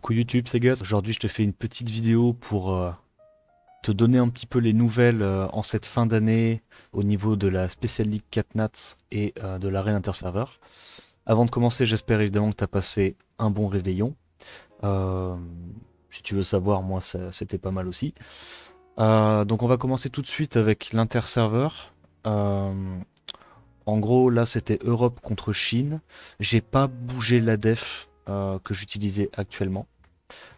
Coucou YouTube, c'est Gus. Aujourd'hui, je te fais une petite vidéo pour te donner un petit peu les nouvelles en cette fin d'année au niveau de la Special League 4 Nats et de l'arène interserveur. Avant de commencer, j'espère évidemment que tu as passé un bon réveillon. Euh, Si tu veux savoir, moi, c'était pas mal aussi. Donc on va commencer tout de suite avec l'interserveur. Euh, En gros, là, c'était Europe contre Chine. J'ai pas bougé la def que j'utilisais actuellement.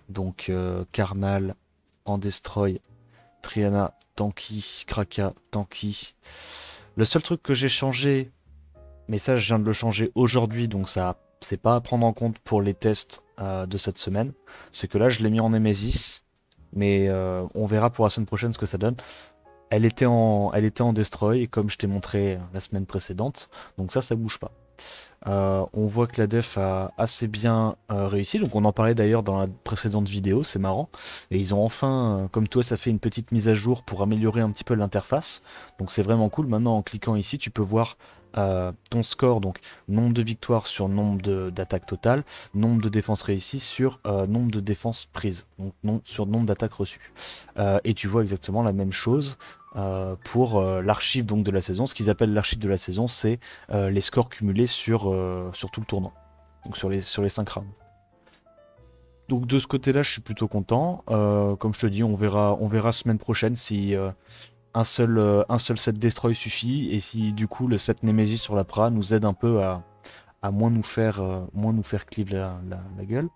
Donc Karnal, Andestroy, Triana, Tanky, Kraka, Tanky. Le seul truc que j'ai changé, mais ça je viens de le changer aujourd'hui, donc ça c'est pas à prendre en compte pour les tests de cette semaine, c'est que là je l'ai mis en Nemesis, mais on verra pour la semaine prochaine ce que ça donne. Elle était en Destroy, comme je t'ai montré la semaine précédente, donc ça bouge pas. On voit que la def a assez bien réussi, donc on en parlait d'ailleurs dans la précédente vidéo, c'est marrant, et ils ont enfin, comme toi, ça fait une petite mise à jour pour améliorer un petit peu l'interface, donc c'est vraiment cool. Maintenant, en cliquant ici, tu peux voir ton score, donc nombre de victoires sur nombre d'attaques totales, nombre de défenses réussies sur nombre de défenses prises, donc sur nombre d'attaques reçues. Et tu vois exactement la même chose pour l'archive donc de la saison. Ce qu'ils appellent l'archive de la saison, c'est les scores cumulés sur tout le tournoi, donc sur les 5 rounds. Donc de ce côté-là, je suis plutôt content. Comme je te dis, on verra semaine prochaine si un seul set Destroy suffit, et si du coup le set Nemesis sur la Pra nous aide un peu à moins nous faire cleave la gueule.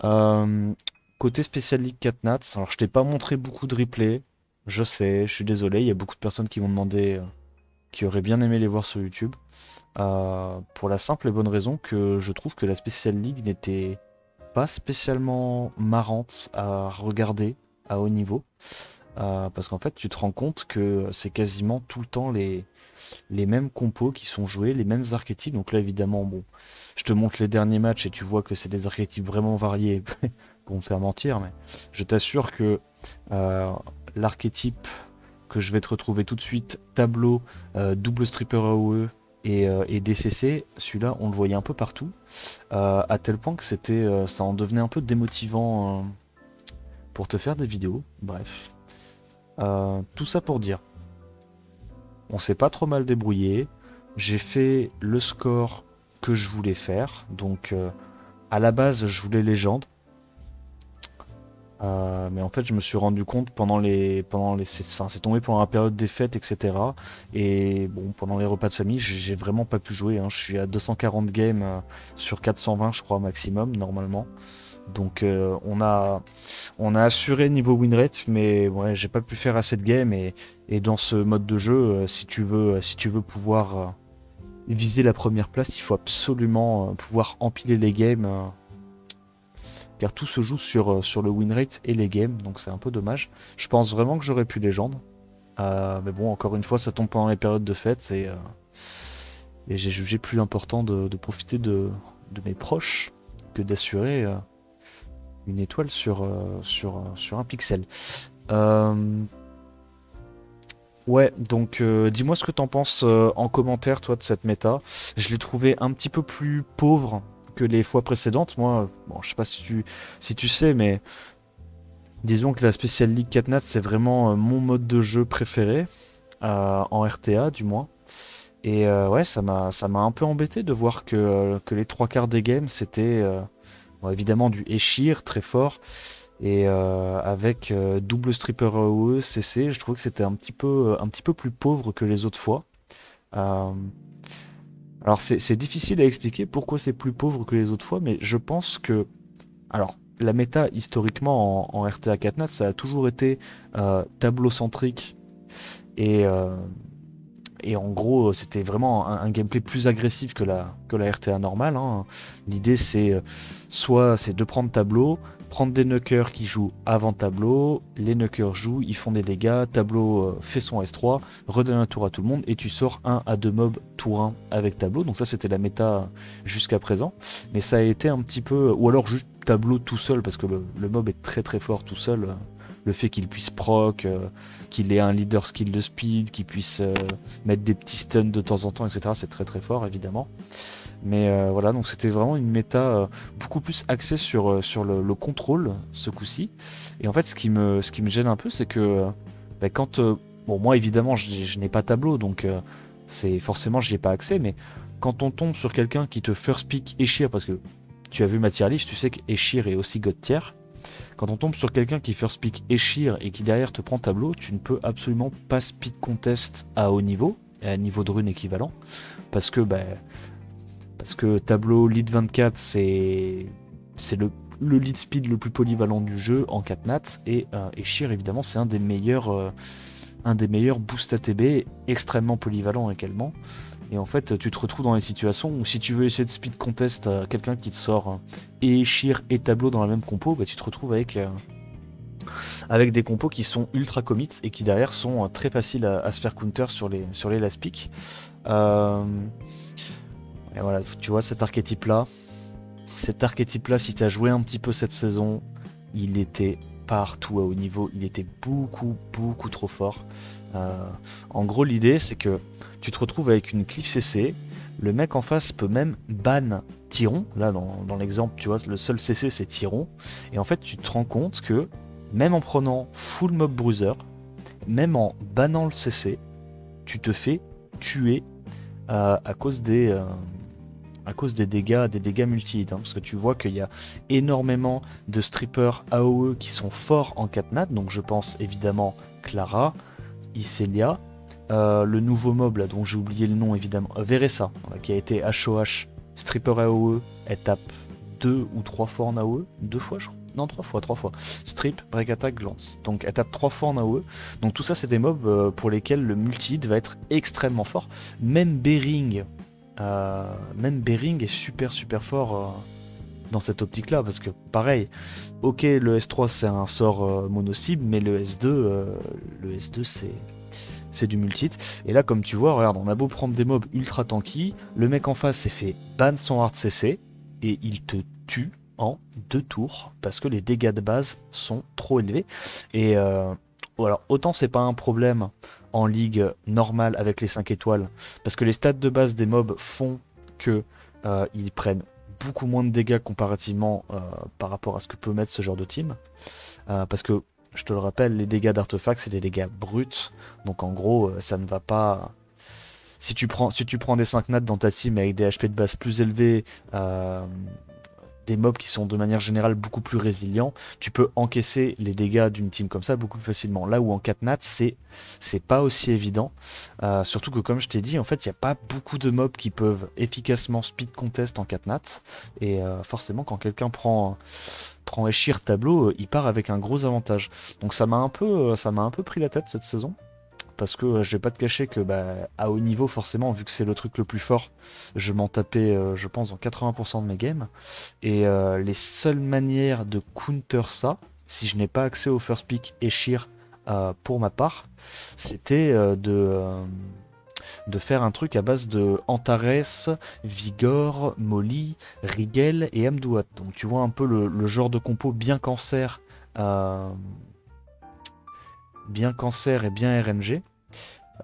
Euh, Côté Special League 4 Nats, alors je t'ai pas montré beaucoup de replays, je sais, je suis désolé, il y a beaucoup de personnes qui m'ont demandé, qui auraient bien aimé les voir sur YouTube, pour la simple et bonne raison que je trouve que la Special League n'était pas spécialement marrante à regarder à haut niveau, parce qu'en fait tu te rends compte que c'est quasiment tout le temps les mêmes compos qui sont joués, les mêmes archétypes. Donc là évidemment, bon, je te montre les derniers matchs et tu vois que c'est des archétypes vraiment variés pour me faire mentir, mais je t'assure que euh, l'archétype que je vais te retrouver tout de suite, tableau, double stripper AOE et DCC, celui-là on le voyait un peu partout, à tel point que ça en devenait un peu démotivant pour te faire des vidéos. Bref, tout ça pour dire, on s'est pas trop mal débrouillé. J'ai fait le score que je voulais faire. Donc à la base je voulais légende. Mais en fait je me suis rendu compte c'est tombé pendant la période des fêtes, etc. Et bon, pendant les repas de famille, j'ai vraiment pas pu jouer, hein. Je suis à 240 games sur 420 je crois maximum normalement. Donc on a assuré niveau win rate, mais ouais, j'ai pas pu faire assez de games, et dans ce mode de jeu, si tu veux pouvoir viser la première place, il faut absolument pouvoir empiler les games, car tout se joue sur le win rate et les games, donc c'est un peu dommage. Je pense vraiment que j'aurais pu légende, mais bon, encore une fois, ça tombe pendant les périodes de fête, et j'ai jugé plus important de profiter de mes proches que d'assurer une étoile sur un pixel. Ouais, donc dis-moi ce que t'en penses en commentaire, toi, de cette méta. Je l'ai trouvé un petit peu plus pauvre que les fois précédentes. Moi, bon, je sais pas si tu sais, mais disons que la Special League 4 Nats, c'est vraiment mon mode de jeu préféré, en RTA du moins. Et ouais, ça m'a un peu embêté de voir que les trois quarts des games, c'était bon, évidemment du Eshir très fort, et avec double stripper AOE, CC, je trouvais que c'était un petit peu plus pauvre que les autres fois. Euh, alors c'est difficile à expliquer pourquoi c'est plus pauvre que les autres fois, mais je pense que, alors la méta historiquement en RTA 4 Nats, ça a toujours été tableau centrique, et en gros, c'était vraiment un gameplay plus agressif que la RTA normale, hein. L'idée, c'est de prendre tableau, prendre des knockers qui jouent avant tableau, les knockers jouent, ils font des dégâts, tableau fait son S3, redonne un tour à tout le monde, et tu sors 1 à 2 mobs tour 1 avec tableau. Donc ça, c'était la méta jusqu'à présent. Mais ça a été un petit peu... Ou alors juste tableau tout seul, parce que le mob est très très fort tout seul. le fait qu'il puisse proc, qu'il ait un leader skill de speed, qu'il puisse mettre des petits stuns de temps en temps, etc. C'est très très fort évidemment. Mais voilà, donc c'était vraiment une méta beaucoup plus axée sur le contrôle ce coup-ci. Et en fait, ce qui me gêne un peu, c'est que bah, quand... bon, moi évidemment, je n'ai pas tableau, donc c'est forcément, j'y ai pas accès, mais quand on tombe sur quelqu'un qui te first pick Eshir, parce que tu as vu ma tier list, tu sais qu'Eshir est aussi God tier. Quand on tombe sur quelqu'un qui first pick Eshir et qui derrière te prend tableau, tu ne peux absolument pas speed contest à haut niveau, à niveau de rune équivalent, parce que tableau lead 24 c'est le lead speed le plus polyvalent du jeu en 4 nats, et Eshir évidemment c'est un des meilleurs boosts ATB, extrêmement polyvalent également. Et en fait, tu te retrouves dans les situations où si tu veux essayer de speed contest quelqu'un qui te sort et Eshir et tableau dans la même compo, bah, tu te retrouves avec des compos qui sont ultra commits et qui derrière sont très faciles à se faire counter sur les last pick. Et voilà, tu vois cet archétype-là, si tu as joué un petit peu cette saison, il était partout à haut niveau, il était beaucoup trop fort. En gros, l'idée c'est que tu te retrouves avec une Cliff CC, le mec en face peut même ban Tyron, là dans l'exemple tu vois le seul CC c'est Tyron, et en fait tu te rends compte que même en prenant full mob bruiser, même en bannant le CC, tu te fais tuer à cause des dégâts multi-hit, hein, parce que tu vois qu'il y a énormément de strippers AOE qui sont forts en 4 nat, donc je pense évidemment Clara, Iselia, le nouveau mob là, dont j'ai oublié le nom évidemment, Veressa, voilà, qui a été HOH, stripper AOE, elle tape 2 ou 3 fois en AOE, 2 fois je crois, non 3 fois, strip, break attack, glance, donc elle tape 3 fois en AOE, donc tout ça c'est des mobs pour lesquels le multi-hit va être extrêmement fort, même Bering est super fort dans cette optique là, parce que pareil, ok le S3 c'est un sort mono-cible, mais le S2 c'est du multi-hit. Et là comme tu vois, regarde, on a beau prendre des mobs ultra tanky, le mec en face s'est fait ban son hard CC, et il te tue en 2 tours, parce que les dégâts de base sont trop élevés. Et alors autant c'est pas un problème en ligue normale avec les 5 étoiles, parce que les stats de base des mobs font que ils prennent beaucoup moins de dégâts comparativement par rapport à ce que peut mettre ce genre de team, parce que je te le rappelle, les dégâts d'artefacts c'est des dégâts bruts, donc en gros ça ne va pas. Si tu prends des 5 nats dans ta team avec des HP de base plus élevés, des mobs qui sont de manière générale beaucoup plus résilients, tu peux encaisser les dégâts d'une team comme ça beaucoup plus facilement. Là où en 4 nats, c'est pas aussi évident. Surtout que comme je t'ai dit, en fait, il n'y a pas beaucoup de mobs qui peuvent efficacement speed contest en 4 nats. Et forcément, quand quelqu'un prend Eshir tableau, il part avec un gros avantage. Donc ça m'a un peu pris la tête cette saison. Parce que je vais pas te cacher que à haut niveau, forcément, vu que c'est le truc le plus fort, je m'en tapais, je pense, dans 80% de mes games. Et les seules manières de counter ça, si je n'ai pas accès au first pick Eshir pour ma part, c'était de faire un truc à base de Antares, Vigor, Molly, Rigel et Amdouat. Donc tu vois un peu le genre de compo bien cancer. Bien cancer et bien RNG,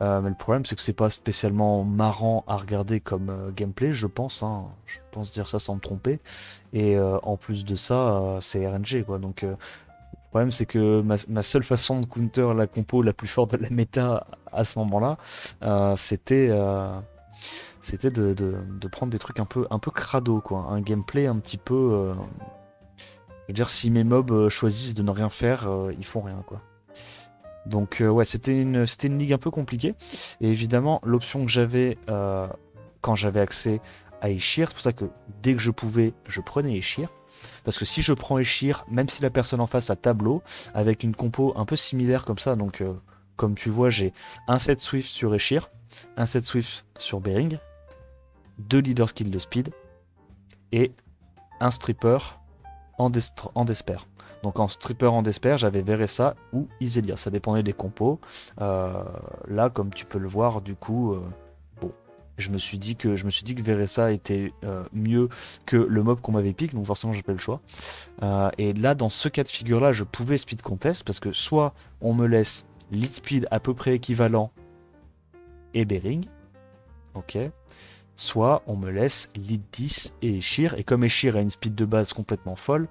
mais le problème c'est que c'est pas spécialement marrant à regarder comme gameplay, je pense dire ça sans me tromper, et en plus de ça c'est RNG quoi, donc le problème c'est que ma seule façon de counter la compo la plus forte de la méta à ce moment là c'était de prendre des trucs un peu crado quoi, un gameplay un petit peu je veux dire, si mes mobs choisissent de ne rien faire, ils font rien quoi. Donc ouais, c'était une ligue un peu compliquée. Et évidemment, l'option que j'avais quand j'avais accès à Eshir, c'est pour ça que dès que je pouvais, je prenais Eshir. Parce que si je prends Eshir, même si la personne en face a tableau, avec une compo un peu similaire comme ça, donc comme tu vois, j'ai un set Swift sur Eshir, un set Swift sur Bering, 2 leader skills de speed, et un stripper en Despair. Donc en stripper en Despair, j'avais Veressa ou Iselia, ça dépendait des compos. Là, comme tu peux le voir, du coup, bon, Je me suis dit que Veressa était mieux que le mob qu'on m'avait pick, donc forcément j'ai pas eu le choix. Et là, dans ce cas de figure-là, je pouvais speed contest parce que soit on me laisse lead speed à peu près équivalent et Bering, ok. Soit on me laisse lead 10 et Eshir, et comme Eshir a une speed de base complètement folle,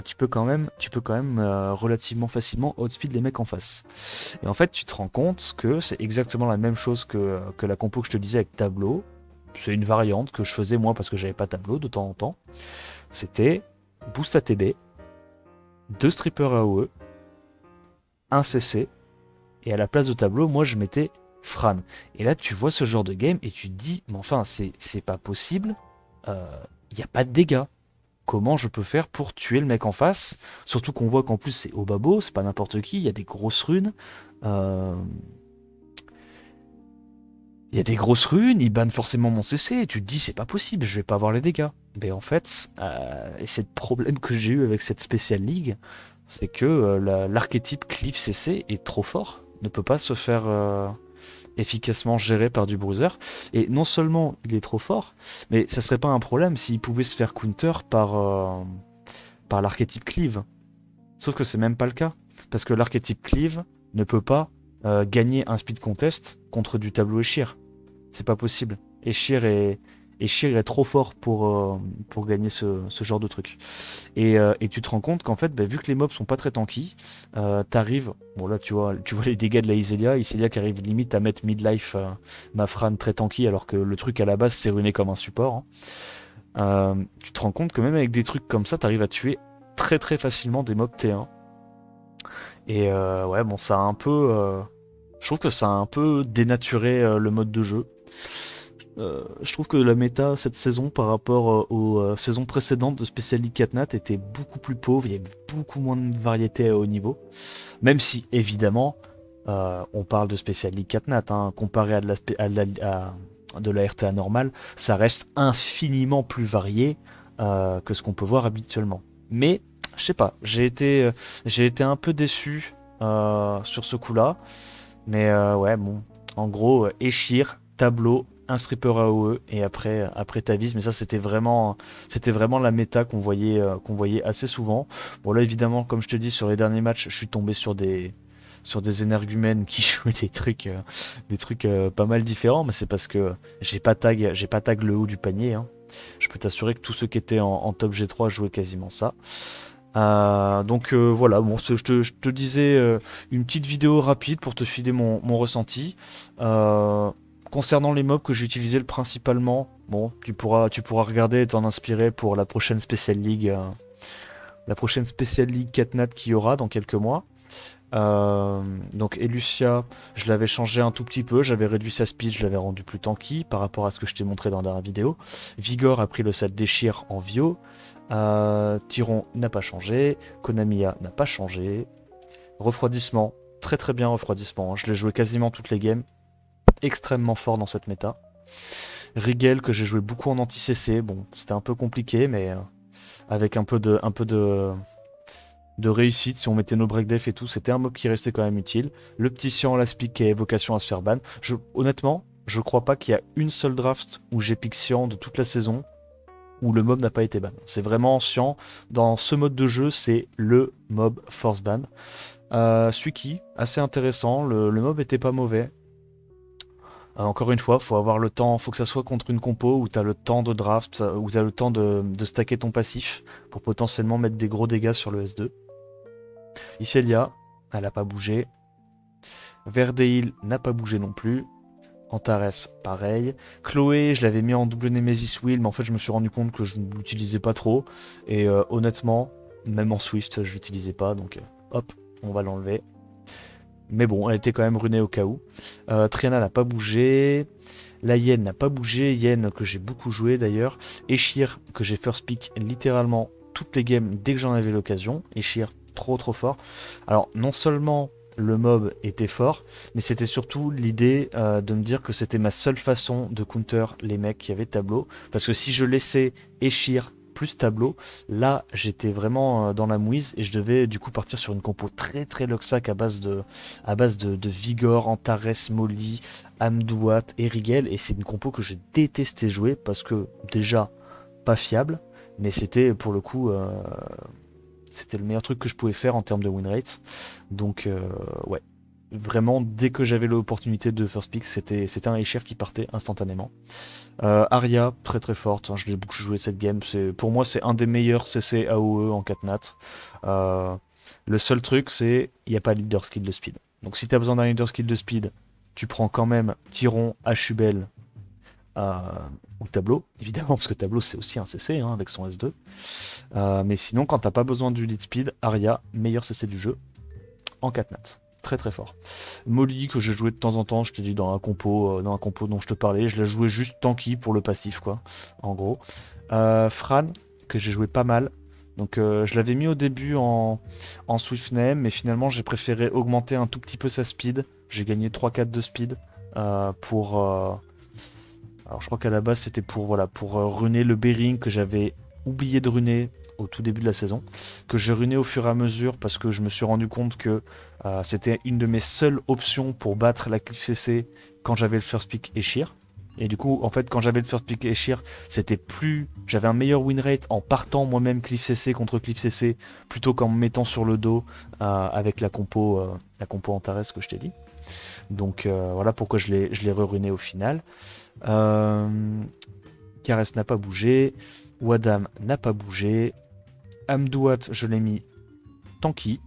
tu peux quand même relativement facilement outspeed les mecs en face. Et en fait, tu te rends compte que c'est exactement la même chose que la compo que je te disais avec tableau. C'est une variante que je faisais moi parce que j'avais pas tableau de temps en temps. C'était boost ATB, 2 strippers AOE, 1 CC, et à la place de tableau, moi je mettais Fran. Et là, tu vois ce genre de game et tu te dis, mais enfin, c'est pas possible. Il n'y a pas de dégâts. Comment je peux faire pour tuer le mec en face? Surtout qu'on voit qu'en plus, c'est Obabo, c'est pas n'importe qui. Il y a des grosses runes. Il banne forcément mon CC. Et tu te dis, c'est pas possible, je vais pas avoir les dégâts. Mais en fait, c'est le problème que j'ai eu avec cette Special League. C'est que l'archétype Cliff CC est trop fort. Ne peut pas se faire efficacement géré par du bruiser. Et non seulement il est trop fort, mais ça serait pas un problème s'il pouvait se faire counter par l'archétype Cleave. Sauf que c'est même pas le cas. Parce que l'archétype Cleave ne peut pas gagner un speed contest contre du tableau Eshir. C'est pas possible. Eshir est trop fort pour gagner ce genre de truc. Et tu te rends compte qu'en fait, vu que les mobs sont pas très tanky, t'arrives... Bon là tu vois les dégâts de la Iselia qui arrive limite à mettre midlife ma Fran très tanky alors que le truc à la base c'est ruiné comme un support. Hein. Tu te rends compte que même avec des trucs comme ça, t'arrives à tuer très très facilement des mobs T1. Et ouais bon ça a un peu... je trouve que ça a un peu dénaturé le mode de jeu. Je trouve que la méta cette saison par rapport aux saisons précédentes de Special League Catnat était beaucoup plus pauvre, il y avait beaucoup moins de variété à haut niveau. Même si, évidemment, on parle de Special League Catnat, hein, comparé à de la RTA normale, ça reste infiniment plus varié que ce qu'on peut voir habituellement. Mais, je sais pas, j'ai été un peu déçu sur ce coup-là. Mais ouais, bon, en gros, Eshir, tableau, un stripper AOE et après t'avises, mais ça c'était vraiment la méta qu'on voyait assez souvent. Bon là évidemment comme je te dis sur les derniers matchs je suis tombé sur des énergumènes qui jouaient des trucs pas mal différents, mais c'est parce que j'ai pas tag le haut du panier. Hein. Je peux t'assurer que tous ceux qui étaient en top G3 jouaient quasiment ça. Donc voilà, bon, je te disais une petite vidéo rapide pour te filer mon ressenti. Concernant les mobs que j'ai utilisés principalement, bon, tu pourras regarder et t'en inspirer pour la prochaine Special League, Catnat qu'il y aura dans quelques mois. Donc Elucia, je l'avais changé un tout petit peu, j'avais réduit sa speed, je l'avais rendu plus tanky par rapport à ce que je t'ai montré dans la dernière vidéo. Vigor a pris le set déchire en Vio. Tyron n'a pas changé, Konamiya n'a pas changé. Refroidissement, très très bien refroidissement, hein. Je l'ai joué quasiment toutes les games. Extrêmement fort dans cette méta. Rigel que j'ai joué beaucoup en anti-CC, bon c'était un peu compliqué mais avec un peu de réussite, si on mettait nos breakdef et tout, c'était un mob qui restait quand même utile. Le petit Cyan Laspic qui a vocation à se faire ban. Honnêtement, je crois pas qu'il y a une seule draft où j'ai pick Cyan de toute la saison où le mob n'a pas été ban. C'est vraiment Cyan. Dans ce mode de jeu, c'est le mob force ban. Suiki, assez intéressant, le mob était pas mauvais. Encore une fois, faut avoir le temps, faut que ça soit contre une compo où tu as le temps de draft, où tu as le temps de stacker ton passif pour potentiellement mettre des gros dégâts sur le S2. Iselia, elle n'a pas bougé. Verdeil n'a pas bougé non plus. Antares, pareil. Chloé, je l'avais mis en double Nemesis Wheel, mais en fait je me suis rendu compte que je ne l'utilisais pas trop. Et honnêtement, même en Swift, je l'utilisais pas, donc hop, on va l'enlever. Mais bon, elle était quand même runée au cas où. Triana n'a pas bougé. La Yen n'a pas bougé. Yen que j'ai beaucoup joué d'ailleurs. Eshir que j'ai first pick littéralement toutes les games dès que j'en avais l'occasion. Eshir trop fort. Alors non seulement le mob était fort, mais c'était surtout l'idée de me dire que c'était ma seule façon de counter les mecs qui avaient tableau. Parce que si je laissais Eshir plus tableau. Là, j'étais vraiment dans la mouise et je devais du coup partir sur une compo très très Loxac à base de Vigor, Antares, Molly, Amdouat et Rigel. Et c'est une compo que j'ai détesté jouer parce que déjà pas fiable, mais c'était pour le coup c'était le meilleur truc que je pouvais faire en termes de win rate. Donc ouais, vraiment dès que j'avais l'opportunité de first pick, c'était un Escher qui partait instantanément. Arya, très très forte, hein, je l'ai beaucoup joué cette game, pour moi c'est un des meilleurs CC AOE en 4 nat. Le seul truc c'est, il n'y a pas de leader skill de speed. Donc si tu as besoin d'un leader skill de speed, tu prends quand même Tyron, Hubel ou Tableau, évidemment, parce que Tableau c'est aussi un CC hein, avec son S2. Mais sinon, quand t'as pas besoin du lead speed, Arya, meilleur CC du jeu, en 4 nat. Très très fort. Molly, que j'ai joué de temps en temps, je t'ai dit dans un compo dont je te parlais, je l'ai joué juste tanky pour le passif, quoi, en gros. Fran, que j'ai joué pas mal. Donc je l'avais mis au début en Swift Name, mais finalement j'ai préféré augmenter un tout petit peu sa speed. J'ai gagné 3-4 de speed pour... alors je crois qu'à la base c'était pour, voilà, pour runer le Bering que j'avais oublié de runer au tout début de la saison, que j'ai runé au fur et à mesure parce que je me suis rendu compte que c'était une de mes seules options pour battre la Cliff CC quand j'avais le first pick Eshir. Et du coup, en fait, quand j'avais le first pick Eshir, j'avais un meilleur win rate en partant moi-même Cliff CC contre Cliff CC plutôt qu'en me mettant sur le dos avec la compo Antares que je t'ai dit. Donc voilà pourquoi je l'ai re-runé au final. Karès n'a pas bougé. Wadam n'a pas bougé. Amdouat, je l'ai mis tanky.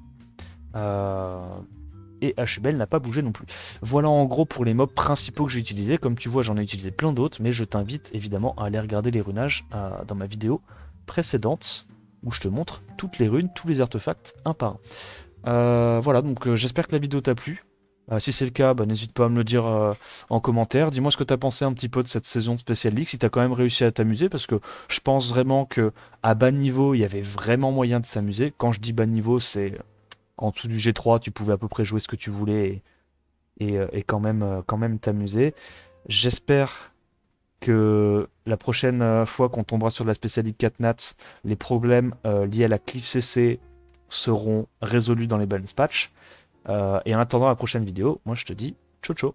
Et Hubel n'a pas bougé non plus. Voilà en gros pour les mobs principaux que j'ai utilisés. Comme tu vois, j'en ai utilisé plein d'autres, mais je t'invite évidemment à aller regarder les runages dans ma vidéo précédente où je te montre toutes les runes, tous les artefacts un par un. Voilà, donc j'espère que la vidéo t'a plu. Si c'est le cas, bah, n'hésite pas à me le dire en commentaire. Dis-moi ce que tu as pensé un petit peu de cette saison de Special League, si tu as quand même réussi à t'amuser, parce que je pense vraiment que à bas niveau, il y avait vraiment moyen de s'amuser. Quand je dis bas niveau, c'est en dessous du G3, tu pouvais à peu près jouer ce que tu voulais et quand même t'amuser. J'espère que la prochaine fois qu'on tombera sur la Special League 4 Nats, les problèmes liés à la Cliff CC seront résolus dans les balance patch. Et en attendant la prochaine vidéo, moi je te dis ciao ciao.